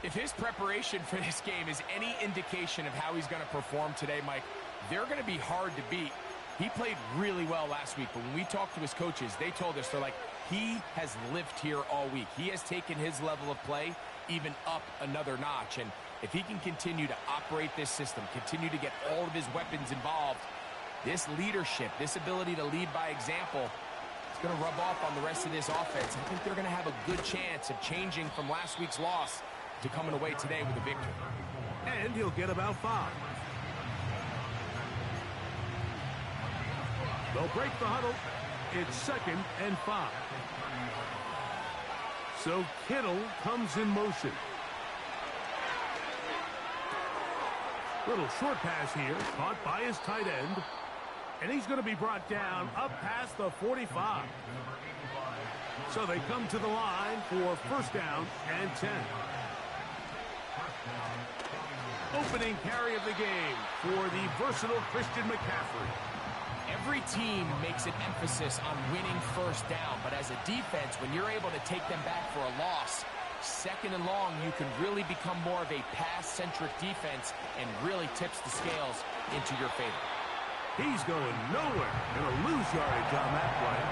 If his preparation for this game is any indication of how he's going to perform today, Mike, they're going to be hard to beat. He played really well last week, but when we talked to his coaches, they told us, they're like, he has lived here all week. He has taken his level of play even up another notch. And if he can continue to operate this system, continue to get all of his weapons involved, this leadership, this ability to lead by example, it's going to rub off on the rest of this offense. I think they're going to have a good chance of changing from last week's loss to coming away today with a victory. And he'll get about 5. They'll break the huddle. It's 2nd and 5. So Kittle comes in motion. Little short pass here, caught by his tight end. And he's going to be brought down up past the 45. So they come to the line for 1st down and 10. Opening carry of the game for the versatile Christian McCaffrey. Every team makes an emphasis on winning 1st down, but as a defense, when you're able to take them back for a loss, 2nd and long, you can really become more of a pass-centric defense and really tips the scales into your favor. He's going nowhere. Going to lose yardage on that play.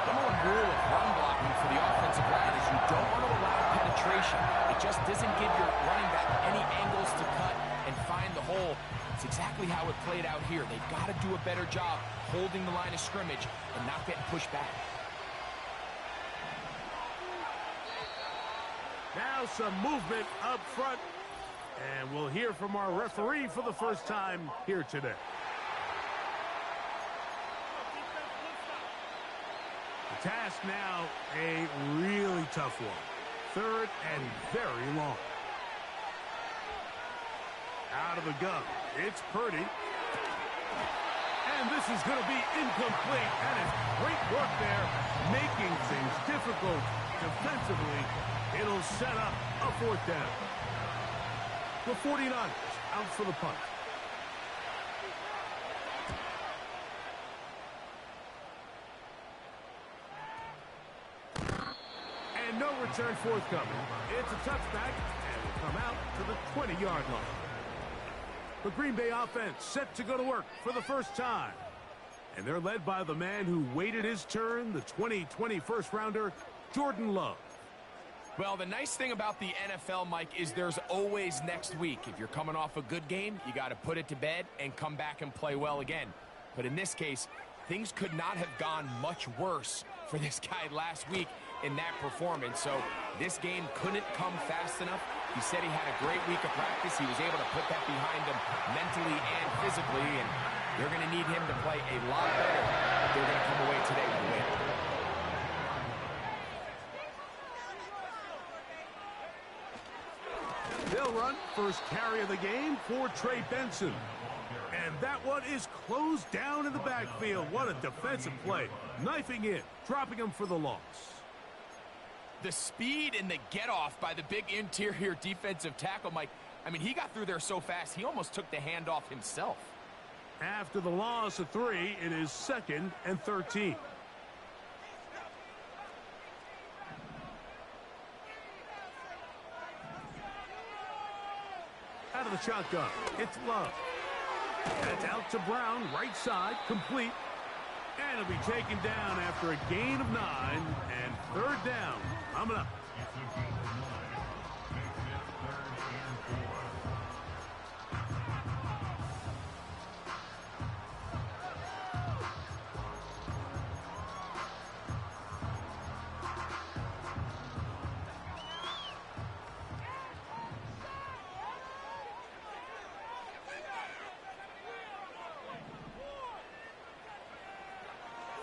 Number 1 rule of run blocking for the offensive line is you don't want to allow penetration. It just doesn't give your running back any angles to cut and find the hole. It's exactly how it played out here. They've got to do a better job holding the line of scrimmage and not getting pushed back. Now some movement up front. And we'll hear from our referee for the first time here today. The task now, a really tough one. 3rd and very long. Out of the gun. It's Purdy. And this is going to be incomplete. And it's great work there, making things difficult defensively. It'll set up a 4th down. The 49ers out for the punt. And no return forthcoming. It's a touchback, and will come out to the 20-yard line. The Green Bay offense set to go to work for the first time. And they're led by the man who waited his turn, the 2020 first-rounder, Jordan Love. Well, the nice thing about the NFL, Mike, is there's always next week. If you're coming off a good game, you got to put it to bed and come back and play well again. But in this case, things could not have gone much worse for this guy last week in that performance. So this game couldn't come fast enough. He said he had a great week of practice. He was able to put that behind him mentally and physically, and they're going to need him to play a lot better if they're going to come away today with a win. They'll run first carry of the game for Trey Benson. And that one is closed down in the backfield. What a defensive play. Knifing in, dropping him for the loss. The speed and the get-off by the big interior defensive tackle, Mike, I mean, he got through there so fast, he almost took the handoff himself. After the loss of 3, it is 2nd and 13. Out of the shotgun, it's Love. That's out to Brown, right side, complete. And it'll be taken down after a gain of 9, and 3rd down coming up.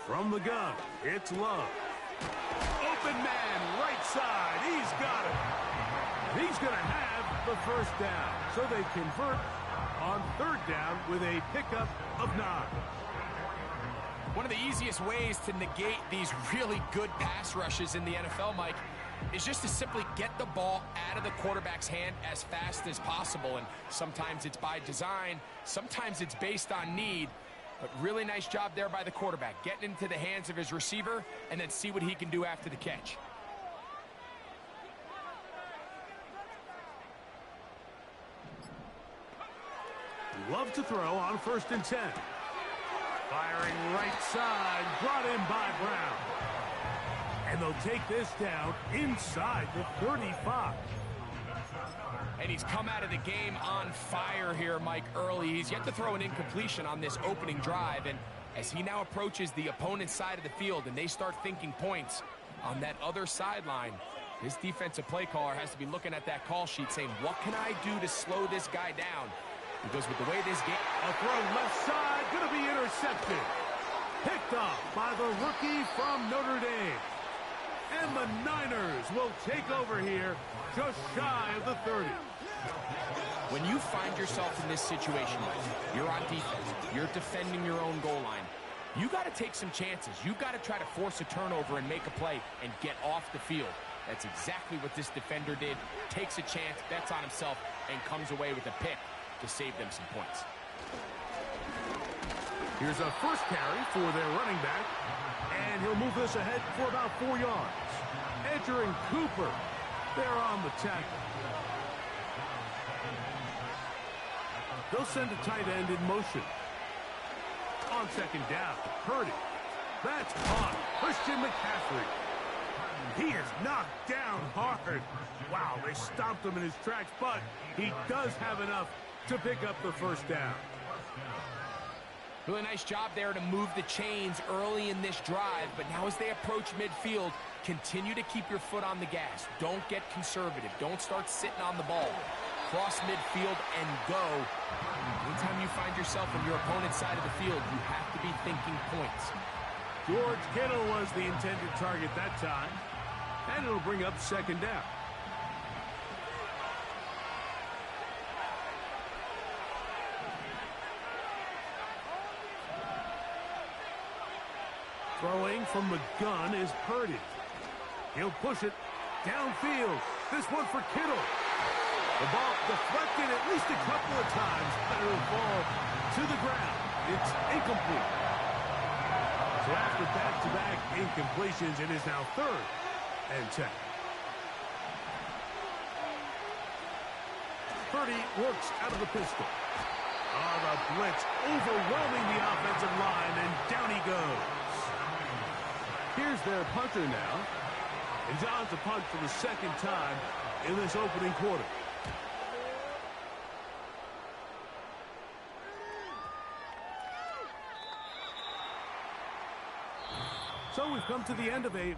From the gun, it's Love. Open man, right side. He's got it. He's going to have the 1st down. So they convert on 3rd down with a pickup of 9. One of the easiest ways to negate these really good pass rushes in the NFL, Mike, is just to simply get the ball out of the quarterback's hand as fast as possible. And sometimes it's by design, sometimes it's based on need. But really nice job there by the quarterback, getting into the hands of his receiver and then see what he can do after the catch. Love to throw on 1st and 10. Firing right side, brought in by Brown. And they'll take this down inside the 35. And he's come out of the game on fire here, Mike, early. He's yet to throw an incompletion on this opening drive. And as he now approaches the opponent's side of the field and they start thinking points on that other sideline, his defensive play caller has to be looking at that call sheet saying, what can I do to slow this guy down? Because with the way this game... A throw left side, going to be intercepted. Picked off by the rookie from Notre Dame. And the Niners will take over here just shy of the 30. When you find yourself in this situation, you're on defense, you're defending your own goal line, you got to take some chances. You got to try to force a turnover and make a play and get off the field. That's exactly what this defender did. Takes a chance, bets on himself, and comes away with a pick to save them some points. Here's a first carry for their running back, and he'll move this ahead for about 4 yards. Edger and Cooper, they're on the tackle. They'll send a tight end in motion. On 2nd down, Purdy. That's caught. Christian McCaffrey. He is knocked down hard. Wow, they stopped him in his tracks, but he does have enough to pick up the 1st down. Really nice job there to move the chains early in this drive, but now as they approach midfield, continue to keep your foot on the gas. Don't get conservative. Don't start sitting on the ball. Cross midfield and go. Anytime you find yourself on your opponent's side of the field, you have to be thinking points. George Kittle was the intended target that time, and it'll bring up 2nd down. Throwing from the gun is Purdy. He'll push it downfield. This one for Kittle. The ball deflected at least a couple of times, but it'll fall to the ground. It's incomplete. So after back-to-back incompletions, it is now 3rd and 10. Purdy works out of the pistol. Oh, the blitz overwhelming the offensive line, and down he goes. Here's their punter now. And John's to punt for the 2nd time in this opening quarter. So we've come to the end of a...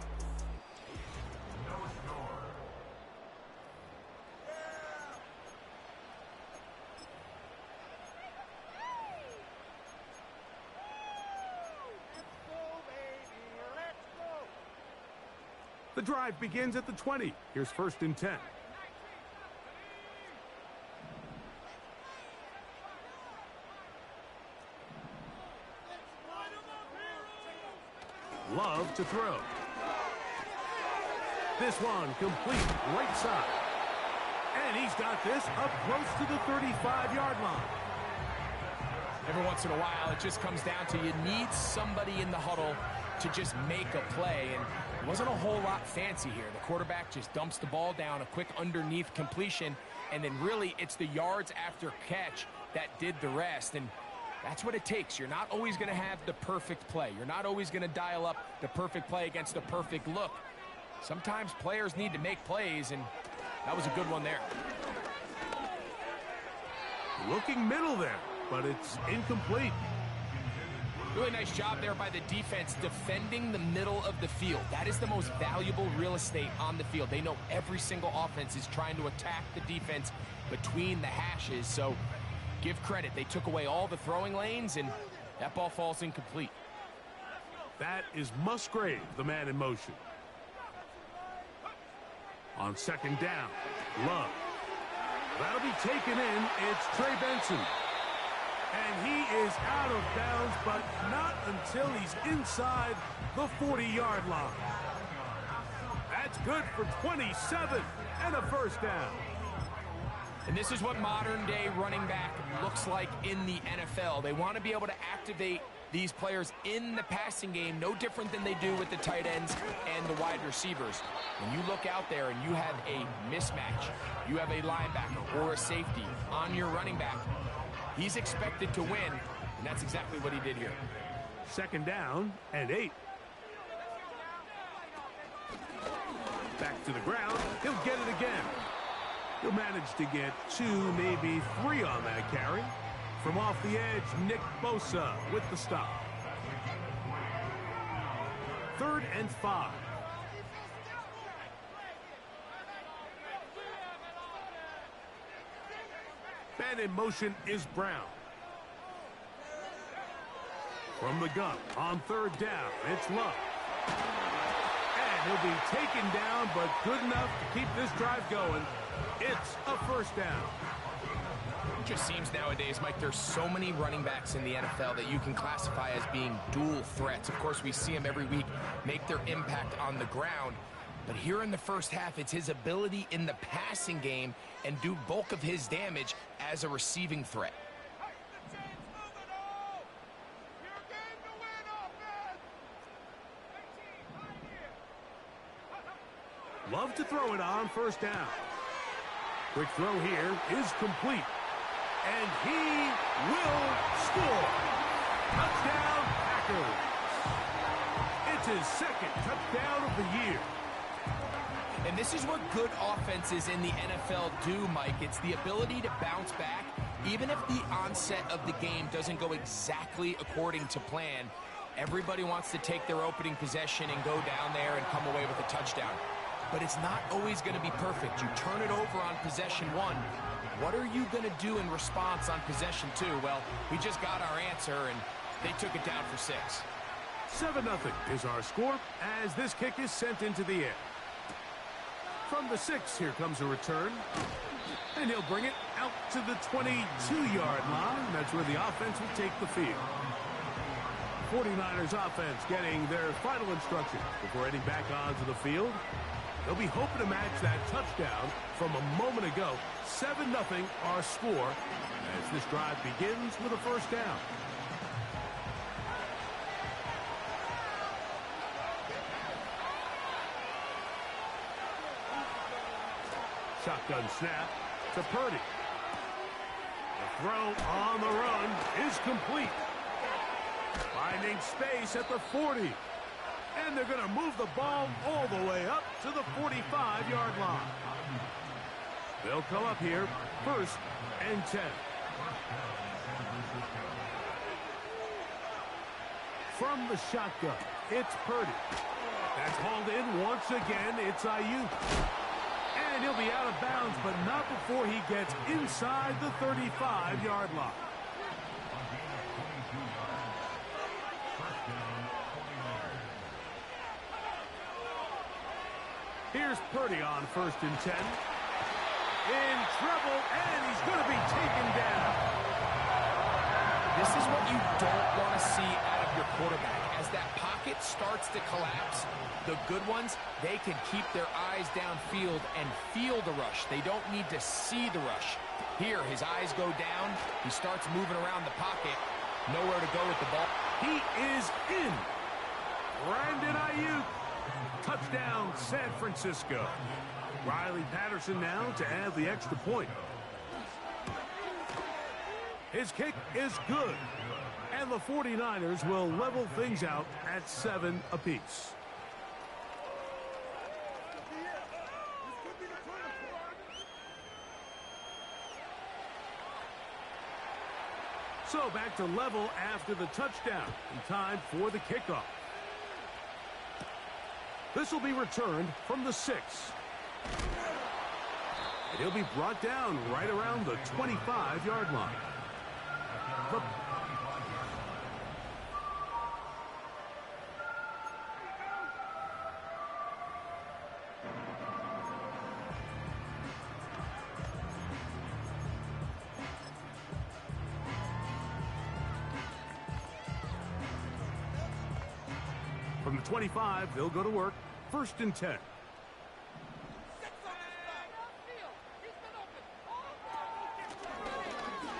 The drive begins at the 20. Here's 1st and 10. Love to throw. This one complete right side. And he's got this up close to the 35-yard line. Every once in a while, it just comes down to you need somebody in the huddle to just make a play, and it wasn't a whole lot fancy here. The quarterback just dumps the ball down, a quick underneath completion, and then really it's the yards after catch that did the rest, and that's what it takes. You're not always going to have the perfect play. You're not always going to dial up the perfect play against the perfect look. Sometimes players need to make plays, and that was a good one there. Looking middle there, but it's incomplete. Really nice job there by the defense defending the middle of the field. That is the most valuable real estate on the field. They know every single offense is trying to attack the defense between the hashes, so give credit. They took away all the throwing lanes, and that ball falls incomplete. That is Musgrave, the man in motion. On 2nd down, Love. That'll be taken in. It's Trey Benson. And he is out of bounds, but not until he's inside the 40-yard line. That's good for 27 and a 1st down. And this is what modern-day running back looks like in the NFL. They want to be able to activate these players in the passing game, no different than they do with the tight ends and the wide receivers. When you look out there and you have a mismatch, you have a linebacker or a safety on your running back, He's expected to win, and that's exactly what he did here. 2nd down and 8. Back to the ground. He'll get it again. He'll manage to get 2, maybe 3 on that carry. From off the edge, Nick Bosa with the stop. 3rd and 5. Man in motion is Brown. From the gun on 3rd down, it's Love. And he'll be taken down, but good enough to keep this drive going. It's a 1st down. It just seems nowadays, Mike, there's so many running backs in the NFL that you can classify as being dual threats. Of course, we see them every week make their impact on the ground. But here in the first half, it's his ability in the passing game and do bulk of his damage as a receiving threat. Love to throw it on 1st down. Quick throw here is complete. And he will score. Touchdown, Packers. It's his 2nd touchdown of the year. And this is what good offenses in the NFL do, Mike. It's the ability to bounce back, even if the onset of the game doesn't go exactly according to plan. Everybody wants to take their opening possession and go down there and come away with a touchdown. But it's not always going to be perfect. You turn it over on possession 1. What are you going to do in response on possession 2? Well, we just got our answer, and they took it down for 6. 7-0 is our score as this kick is sent into the air. From the 6, here comes a return. And he'll bring it out to the 22-yard line. That's where the offense will take the field. 49ers offense getting their final instruction before heading back onto the field. They'll be hoping to match that touchdown from a moment ago. 7-0 our score as this drive begins with a 1st down. Shotgun snap to Purdy. The throw on the run is complete. Finding space at the 40. And they're going to move the ball all the way up to the 45-yard line. They'll come up here 1st and 10. From the shotgun, it's Purdy. That's hauled in once again. It's Ayuk. And he'll be out of bounds, but not before he gets inside the 35-yard line. Here's Purdy on 1st and 10. In trouble, and he's going to be taken down. This is what you don't want to see out of your quarterback. As that pocket starts to collapse, the good ones, they can keep their eyes downfield and feel the rush. They don't need to see the rush. Here, his eyes go down. He starts moving around the pocket. Nowhere to go with the ball. He is in. Brandon Ayuk. Touchdown, San Francisco. Riley Patterson now to add the extra point. His kick is good. And the 49ers will level things out at 7 apiece. So back to level after the touchdown. In time for the kickoff. This will be returned from the 6. And he'll be brought down right around the 25-yard line. From the 25, they'll go to work. 1st and 10.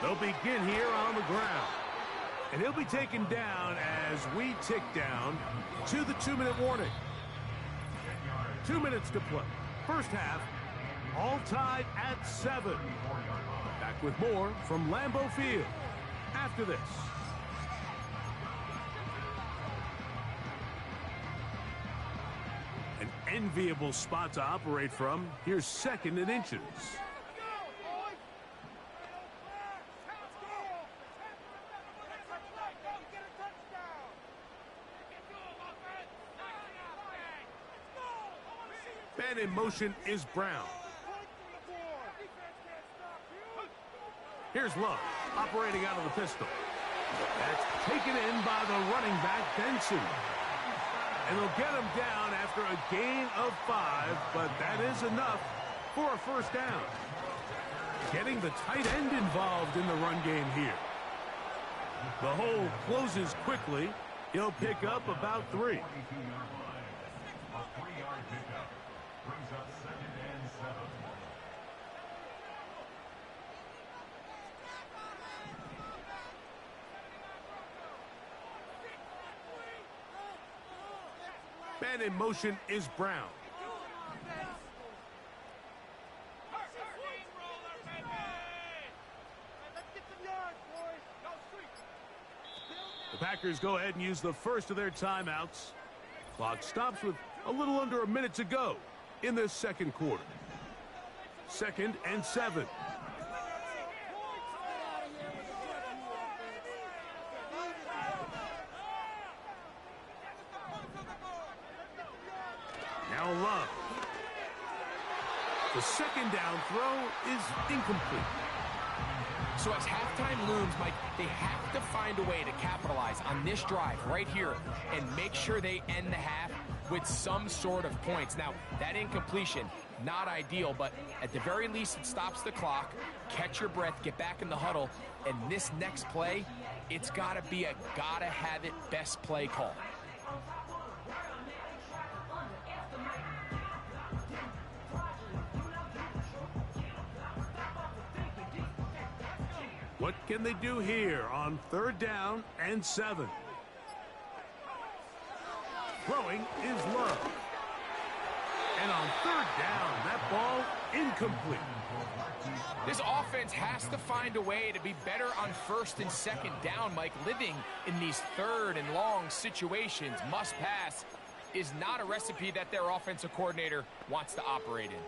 They'll begin here on the ground. And he'll be taken down as we tick down to the 2-minute warning. 2 minutes to play. First half All tied at 7. Back with more from Lambeau Field after this. An enviable spot to operate from. Here's 2nd and inches. Man in motion is Brown. Here's Love, operating out of the pistol. That's taken in by the running back, Benson. And they'll get him down after a gain of 5, but that is enough for a first down. Getting the tight end involved in the run game here. The hole closes quickly. He'll pick up about 3. Man in motion is Brown. The Packers go ahead and use the first of their timeouts. Clock stops with a little under a minute to go in this 2nd quarter. 2nd and 7. Now Love. The 2nd down throw is incomplete. So as halftime looms, Mike, they have to find a way to capitalize on this drive right here and make sure they end the half with some sort of points. Now, that incompletion, not ideal, but at the very least it stops the clock. Catch your breath, get back in the huddle, and this next play, it's got to be a gotta-have-it best play call. What can they do here on 3rd down and 7? Throwing is Love. And on 3rd down, that ball incomplete. This offense has to find a way to be better on 1st and 2nd down, Mike. Living in these 3rd and long situations, must pass, is not a recipe that their offensive coordinator wants to operate in.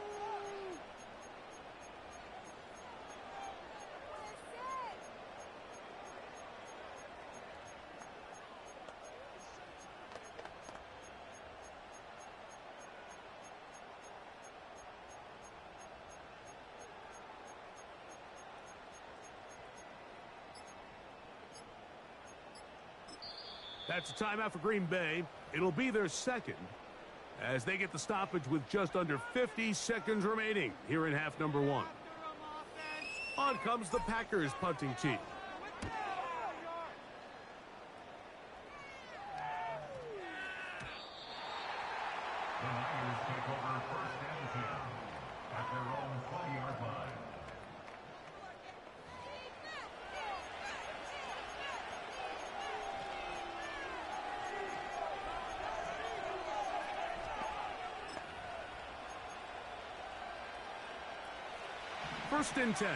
That's a timeout for Green Bay. It'll be their 2nd as they get the stoppage with just under 50 seconds remaining here in half number 1. On comes the Packers punting team. The Niners take over 1st and 10 at their own 20-yard line. First and 10.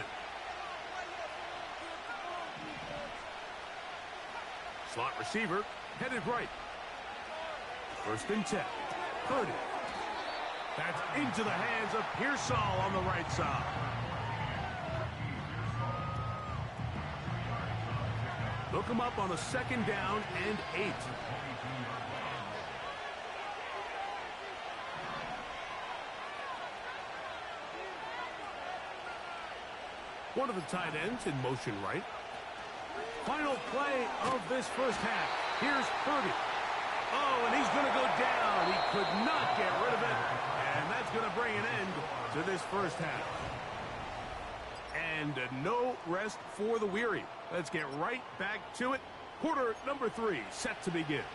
Slot receiver headed right. First and 10. Purdy. That's into the hands of Pearsall on the right side. Look him up on a 2nd down and 8. One of the tight ends in motion right. Final play of this first half. Here's Purdy. Oh, and he's going to go down. He could not get rid of it. And that's going to bring an end to this first half. And no rest for the weary. Let's get right back to it. Quarter number 3 set to begin.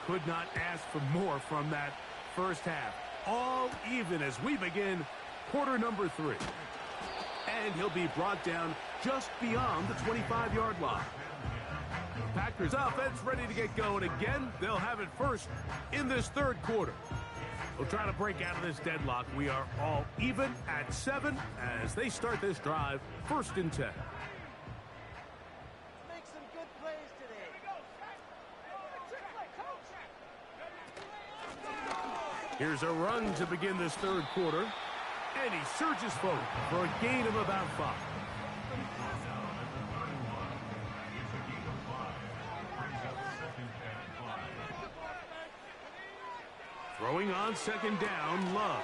Could not ask for more from that first half. All even as we begin quarter number 3. And he'll be brought down just beyond the 25-yard line. The Packers offense ready to get going again. They'll have it first in this 3rd quarter. We'll try to break out of this deadlock. We are all even at 7 as they start this drive, 1st and 10. Make some good plays today. Here's a run to begin this 3rd quarter. And he surges forward for a gain of about 5. Throwing on 2nd down, Love.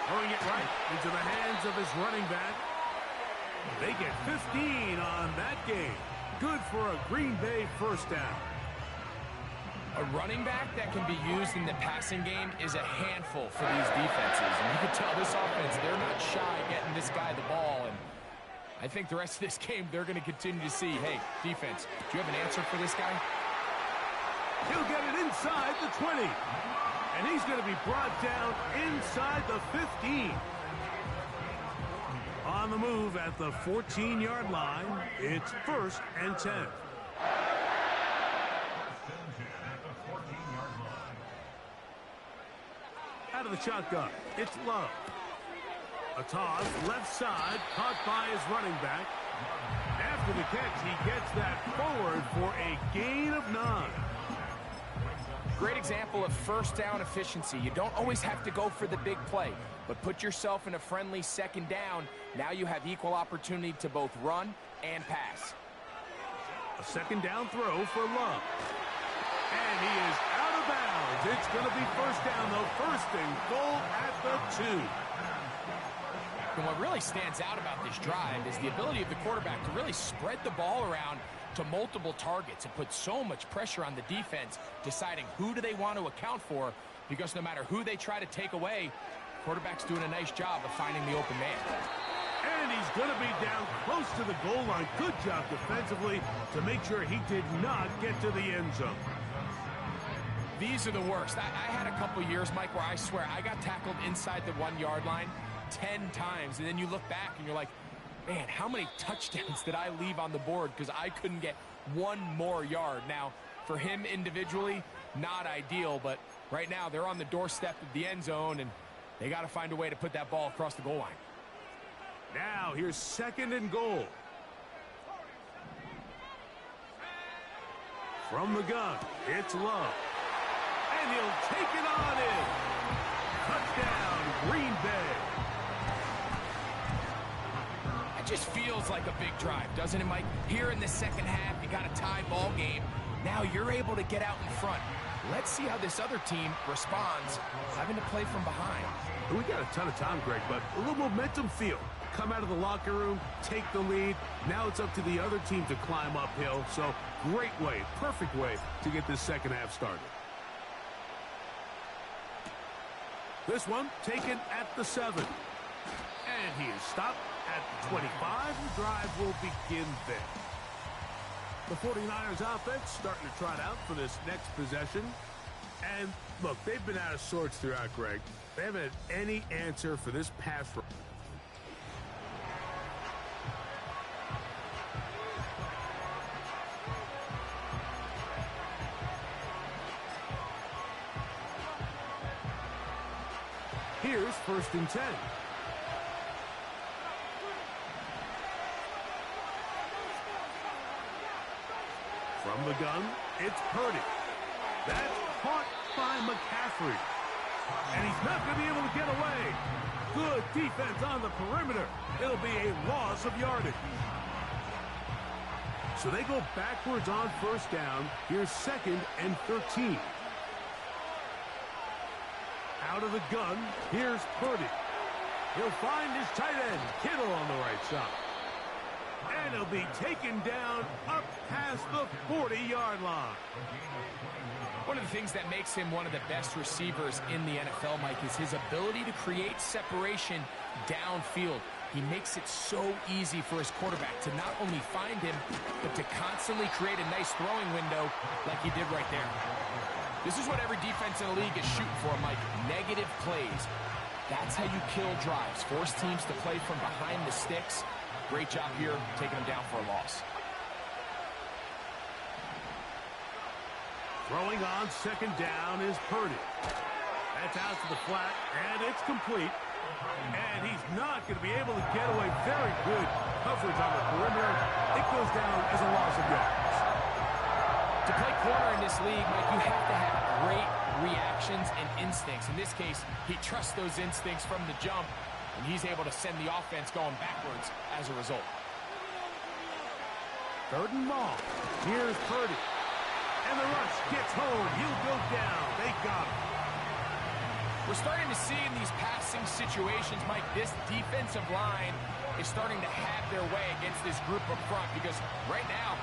Throwing it right into the hands of his running back. They get 15 on that game. Good for a Green Bay 1st down. A running back that can be used in the passing game is a handful for these defenses. And you can tell this offense, they're not shy getting this guy the ball. And I think the rest of this game, they're going to continue to see, hey, defense, do you have an answer for this guy? He'll get it inside the 20. And he's going to be brought down inside the 15. On the move at the 14-yard line, it's 1st and 10. Out of the shotgun, it's Love. A toss, left side, caught by his running back. After the catch, he gets that forward for a gain of 9. Great example of 1st down efficiency. You don't always have to go for the big play, but put yourself in a friendly 2nd down. Now you have equal opportunity to both run and pass. A 2nd down throw for Love. And he is out of bounds. It's going to be 1st down, though. 1st and goal at the 2. And what really stands out about this drive is the ability of the quarterback to really spread the ball around to multiple targets and put so much pressure on the defense, deciding who do they want to account for, because no matter who they try to take away, quarterback's doing a nice job of finding the open man. And he's going to be down close to the goal line. Good job defensively to make sure he did not get to the end zone. These are the worst. I had a couple years, Mike, where I swear I got tackled inside the 1-yard line 10 times, and then you look back and you're like, man, how many touchdowns did I leave on the board because I couldn't get one more yard? Now, for him individually, not ideal, but right now they're on the doorstep of the end zone, and they got to find a way to put that ball across the goal line. Now, here's 2nd and goal. From the gun, it's Love. And he'll take it on in. Touchdown, Green Bay. It just feels like a big drive, doesn't it, Mike? Here in the 2nd half, you got a tie ball game. Now you're able to get out in front. Let's see how this other team responds, having to play from behind. We got a ton of time, Greg, but a little momentum feel. Come out of the locker room, take the lead. Now it's up to the other team to climb uphill. So great way, perfect way to get this 2nd half started. This one taken at the 7. And he is stopped at the 25. The drive will begin there. The 49ers offense starting to trot out for this next possession. And look, they've been out of sorts throughout, Greg. They haven't had any answer for this pass rush. Here's 1st and 10. From the gun, it's Purdy. That's caught by McCaffrey. And he's not going to be able to get away. Good defense on the perimeter. It'll be a loss of yardage. So they go backwards on 1st down. Here's 2nd and 13. Out of the gun, here's Purdy. He'll find his tight end, Kittle, on the right side. And he'll be taken down up past the 40-yard line. One of the things that makes him one of the best receivers in the NFL, Mike, is his ability to create separation downfield. He makes it so easy for his quarterback to not only find him, but to constantly create a nice throwing window like he did right there. This is what every defense in the league is shooting for, Mike. Negative plays. That's how you kill drives. Force teams to play from behind the sticks. Great job here, taking them down for a loss. Throwing on 2nd down is Purdy. That's out to the flat, and it's complete. And he's not going to be able to get away. Very good coverage on the perimeter. It goes down as a loss of yards. To play corner in this league, Mike, you have to have great reactions and instincts. In this case, he trusts those instincts from the jump, and he's able to send the offense going backwards as a result. 3rd and long. Here's Purdy. And the rush gets home. He'll go down. They got him. We're starting to see in these passing situations, Mike, this defensive line is starting to have their way against this group up front because right now,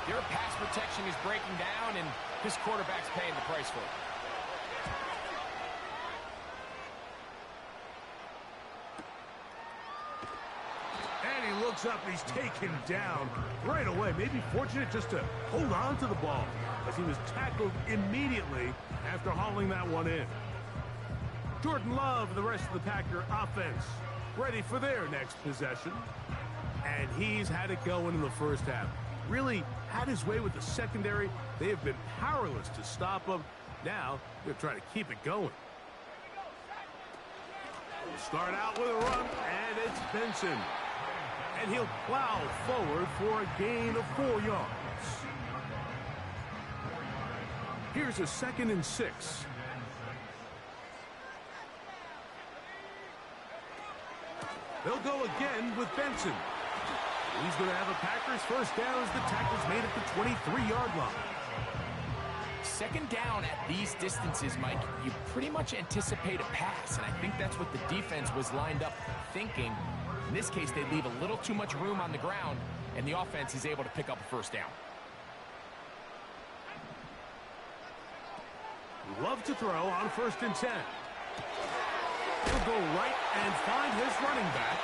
their pass protection is breaking down, and this quarterback's paying the price for it. And he looks up, and he's taken down right away. Maybe fortunate just to hold on to the ball as he was tackled immediately after hauling that one in. Jordan Love, the rest of the Packer offense, ready for their next possession. And he's had it going in the first half. Really had his way with the secondary. They have been powerless to stop him. Now they're trying to keep it going. We'll start out with a run, and it's Benson. And he'll plow forward for a gain of 4 yards. Here's a 2nd and 6. They'll go again with Benson. He's going to have a Packers first down as the tackle's made at the 23-yard line. 2nd down at these distances, Mike, you pretty much anticipate a pass, and I think that's what the defense was lined up thinking. In this case, they leave a little too much room on the ground, and the offense is able to pick up a first down. Love to throw on 1st and 10. He'll go right and find his running back.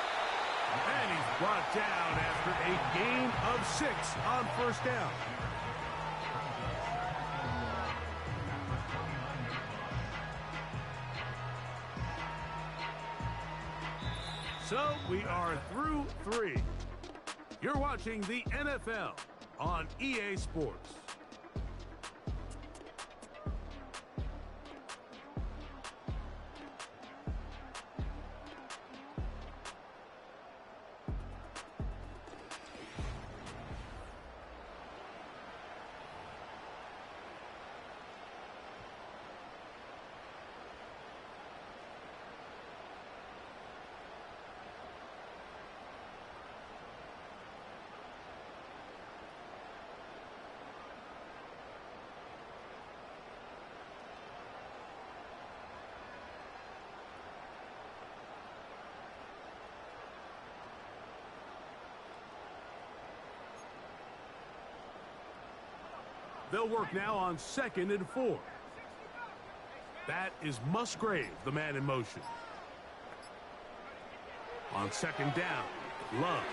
And he's brought down after a gain of 6 on 1st down. So we are through 3. You're watching the NFL on EA Sports. They'll work now on 2nd and 4. That is Musgrave, the man in motion. On 2nd down, Love.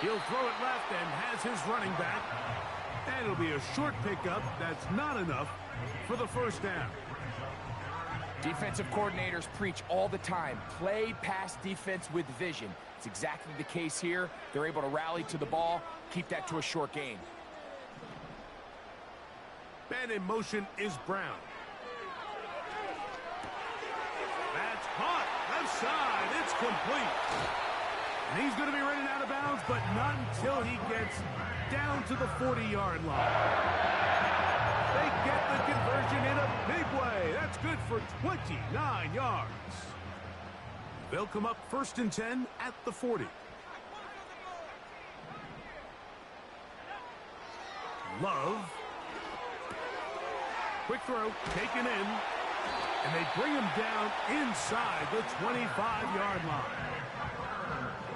He'll throw it left and has his running back. And it'll be a short pickup. That's not enough for the first down. Defensive coordinators preach all the time, play pass defense with vision. It's exactly the case here. They're able to rally to the ball, keep that to a short gain. Man in motion is Brown. That's caught. Left side. It's complete. And he's going to be running out of bounds, but not until he gets down to the 40-yard line. They get the conversion in a big way. That's good for 29 yards. They'll come up 1st and 10 at the 40. Love. Quick throw, taken in, and they bring him down inside the 25-yard line.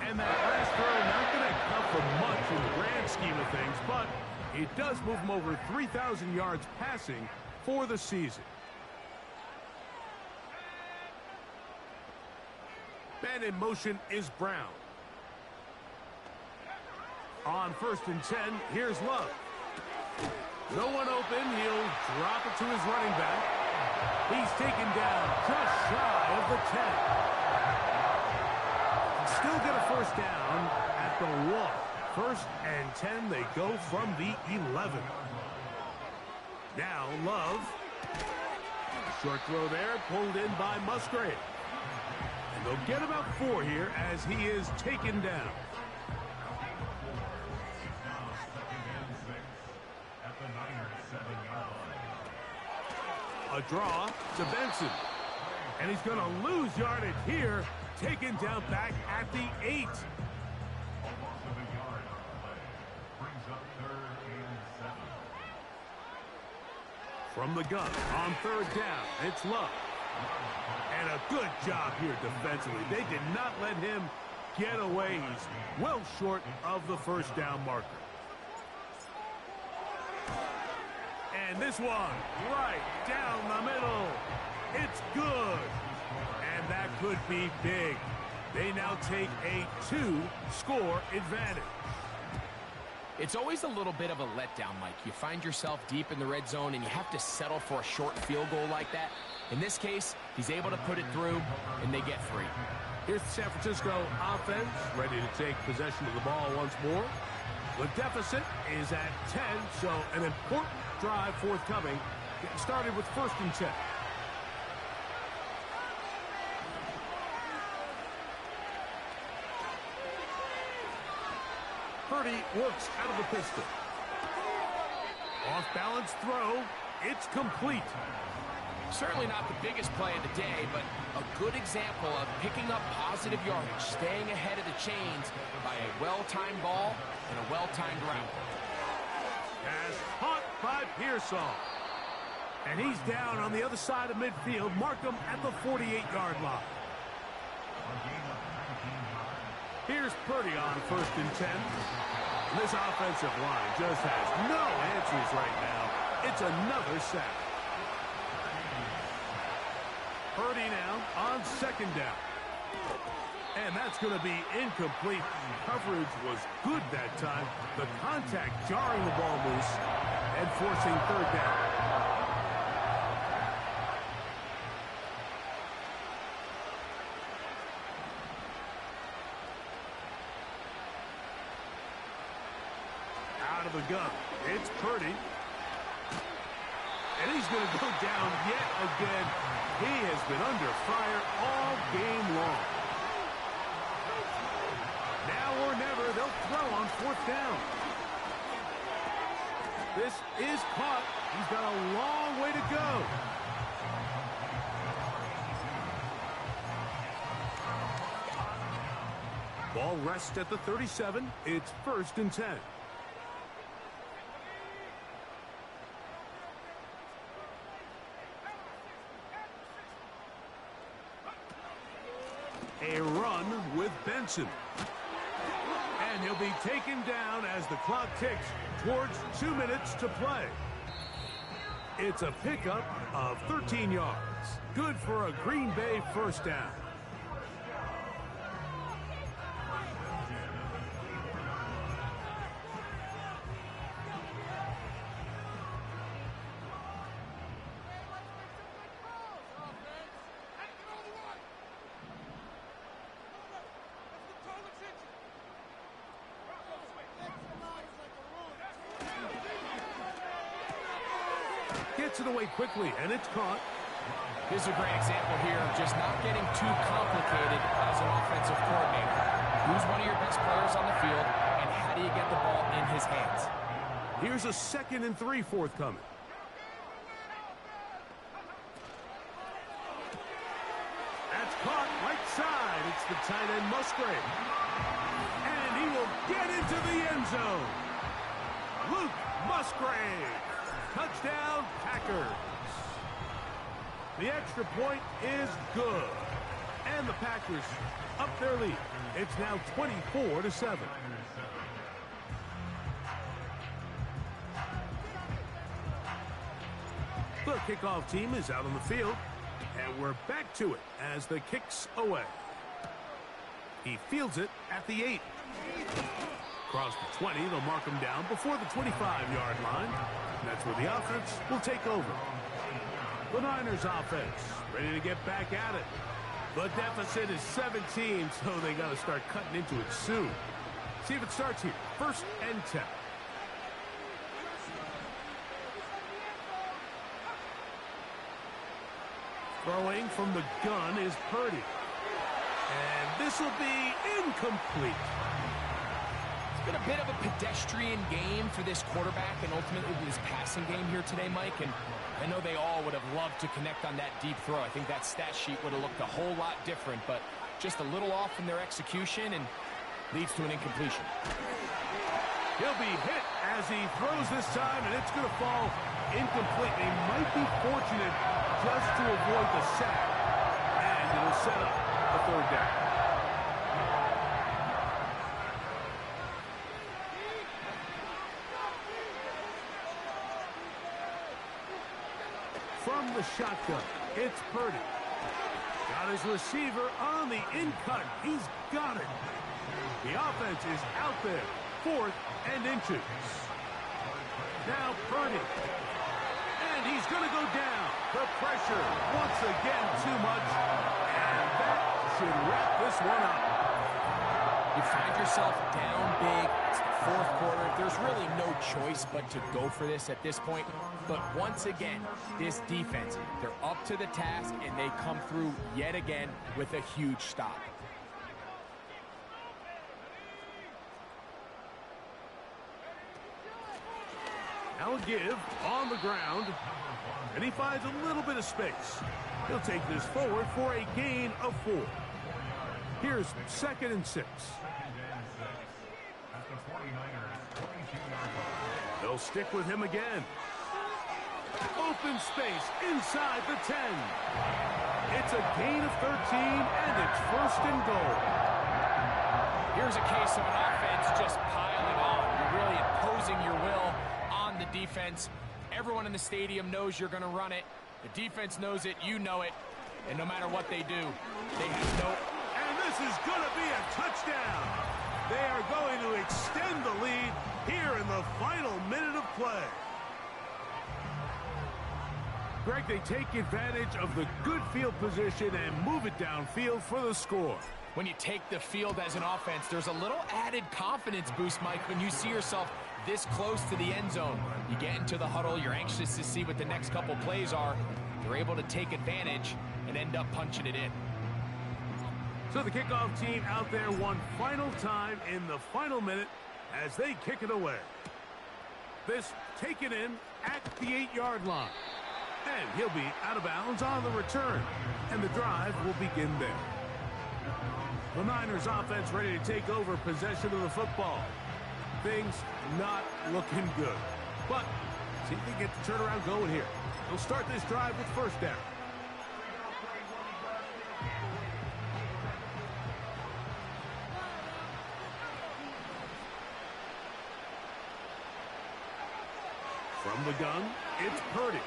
And that last throw not going to count for much in the grand scheme of things, but it does move him over 3,000 yards passing for the season. Man in motion is Brown. On 1st and 10, here's Love. No one open. He'll drop it to his running back. He's taken down just shy of the 10. Still get a first down at the 1. 1st and 10. They go from the 11. Now Love. Short throw there, pulled in by Musgrave. And they'll get about 4 here as he is taken down. A draw to Benson. And he's going to lose yardage here. Taken down back at the 8. From the gun on 3rd down, it's Love. And a good job here defensively. They did not let him get away. He's well short of the 1st down marker. And this one, right down the middle. It's good. And that could be big. They now take a 2-score advantage. It's always a little bit of a letdown, Mike. You find yourself deep in the red zone, and you have to settle for a short field goal like that. In this case, he's able to put it through, and they get 3. Here's the San Francisco offense, ready to take possession of the ball once more. The deficit is at 10, so an important drive forthcoming. Getting started with 1st and 10. Purdy works out of the pistol. Off-balance throw. It's complete. Certainly not the biggest play of the day, but a good example of picking up positive yardage, staying ahead of the chains by a well-timed ball and a well-timed route. Pass caught by Pearsall. And he's down on the other side of midfield. Mark him at the 48-yard line. Here's Purdy on 1st and 10. This offensive line just has no answers right now. It's another sack. Purdy now on 2nd down. And that's going to be incomplete. Coverage was good that time. The contact jarring the ball loose and forcing 3rd down. Out of the gun. It's Purdy. And he's going to go down yet again. He has been under fire all game long. Now or never, they'll throw on 4th down. This is caught. He's got a long way to go. Ball rests at the 37. It's 1st and 10. A run with Benson. And he'll be taken down as the clock ticks towards 2 minutes to play. It's a pickup of 13 yards. Good for a Green Bay 1st down. Gets it away quickly, and it's caught. Here's a great example here of just not getting too complicated as an offensive coordinator. Who's one of your best players on the field, and how do you get the ball in his hands? Here's a 2nd and 3 forthcoming. That's caught right side. It's the tight end Musgrave. And he will get into the end zone. Luke Musgrave. Touchdown, Packers. The extra point is good. And the Packers up their lead. It's now 24-7. The kickoff team is out on the field. And we're back to it as the kick's away. He fields it at the 8. Across the 20, they'll mark him down before the 25-yard line. And that's where the offense will take over. The Niners offense ready to get back at it. The deficit is 17, so they got to start cutting into it soon. See if it starts here. 1st and 10. Throwing from the gun is Purdy. And this will be incomplete. It's been a bit of a pedestrian game for this quarterback and ultimately this passing game here today, Mike. And I know they all would have loved to connect on that deep throw. I think that stat sheet would have looked a whole lot different, but just a little off in their execution and leads to an incompletion. He'll be hit as he throws this time, and it's going to fall incomplete. They might be fortunate just to avoid the sack, and it'll set up a third down. From the shotgun, it's Purdy. Got his receiver on the in-cut. He's got it. The offense is out there. 4th and inches. Now Purdy. And he's going to go down. The pressure once again too much. And that should wrap this one up. You find yourself down big. It's the 4th quarter. There's really no choice but to go for this at this point. But once again, this defense, they're up to the task, and they come through yet again with a huge stop. Now a give on the ground, and he finds a little bit of space. He'll take this forward for a gain of 4. Here's 2nd and 6. They'll stick with him again. Open space inside the 10. It's a gain of 13, and it's 1st and goal. Here's a case of an offense just piling on. You're really imposing your will on the defense. Everyone in the stadium knows you're going to run it. The defense knows it. You know it. And no matter what they do, they have no... And this is going to be a touchdown. They are going to extend the lead here in the final minute of play. Greg, they take advantage of the good field position and move it downfield for the score. When you take the field as an offense, there's a little added confidence boost, Mike, when you see yourself this close to the end zone. You get into the huddle, you're anxious to see what the next couple plays are. They're able to take advantage and end up punching it in. So the kickoff team out there one final time in the final minute as they kick it away. This taken in at the 8-yard line. And he'll be out of bounds on the return. And the drive will begin there. The Niners offense ready to take over possession of the football. Things not looking good. But see if they get the turnaround going here. They'll start this drive with 1st down. From the gun, it's Purdy.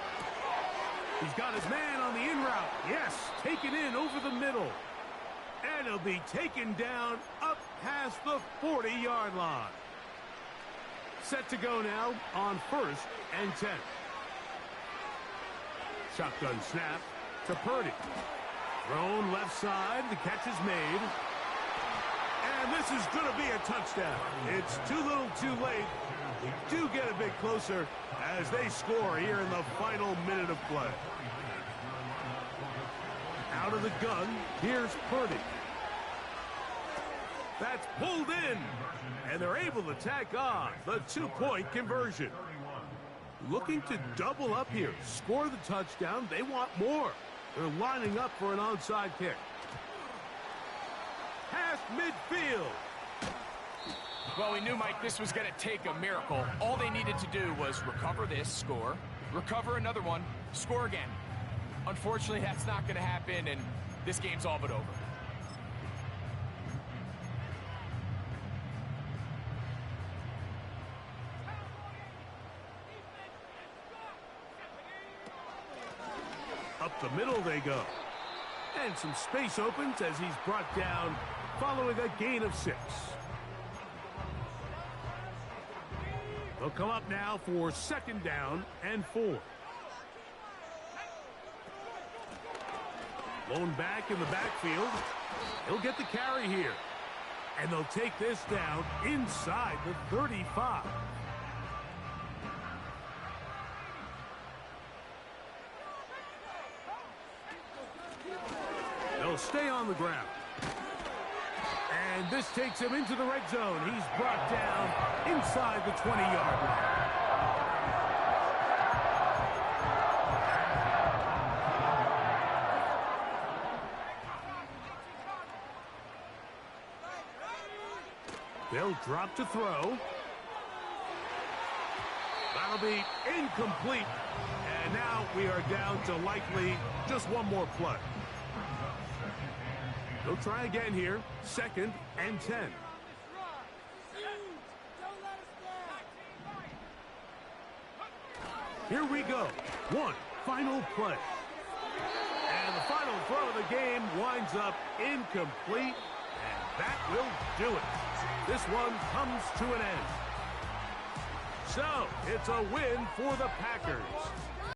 He's got his man on the in route. Yes, taken in over the middle. And he'll be taken down up past the 40-yard line. Set to go now on 1st and 10. Shotgun snap to Purdy. Thrown left side. The catch is made. And this is going to be a touchdown. It's too little too late. We do get a bit closer as they score here in the final minute of play. Out of the gun, here's Purdy. That's pulled in, and they're able to tack on the 2-point conversion. Looking to double up here, score the touchdown. They want more. They're lining up for an onside kick. Past midfield. Well, we knew, Mike, this was going to take a miracle. All they needed to do was recover this, score, recover another one, score again. Unfortunately, that's not going to happen, and this game's all but over. Up the middle they go. And some space opens as he's brought down following a gain of 6. They'll come up now for 2nd down and 4. Blown back in the backfield. He'll get the carry here. And they'll take this down inside the 35. will stay on the ground. And this takes him into the red zone. He's brought down inside the 20-yard line. They'll drop to throw. That'll be incomplete. And now we are down to likely just one more play. They'll try again here. 2nd and 10. Here we go. One final play. And the final throw of the game winds up incomplete. And that will do it. This one comes to an end. So, it's a win for the Packers.